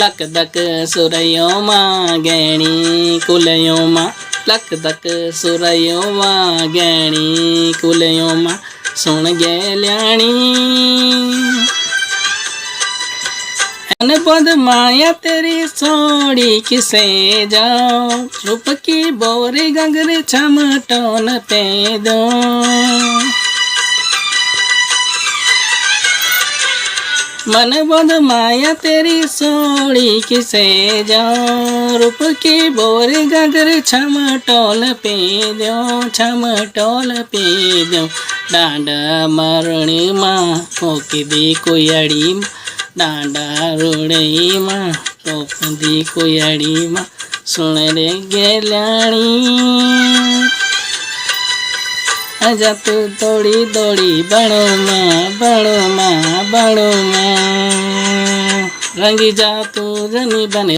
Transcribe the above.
Luck दक सुरयो मां गहणी कुलयो मां luck दक सुरयो मां गहणी कुलयो मां सुन गैल्याणी अन पद माया तेरी सोड़ी किसे जाओ रूप की बोरी गंगरे छमटोन पे दो मन बंद माया तेरी सोड़ी किसे जाओ रूप की बोरी गगर छमटोल पे दो डांडा मरणी माँ मोकी दी कोयड़ी डांडा रोड़ी माँ रोक दी कोयड़ी माँ सुन रे गेल्याणी आजा तू दौड़ी दौड़ी बड़ो माँ रंगी जा तू जनी बने।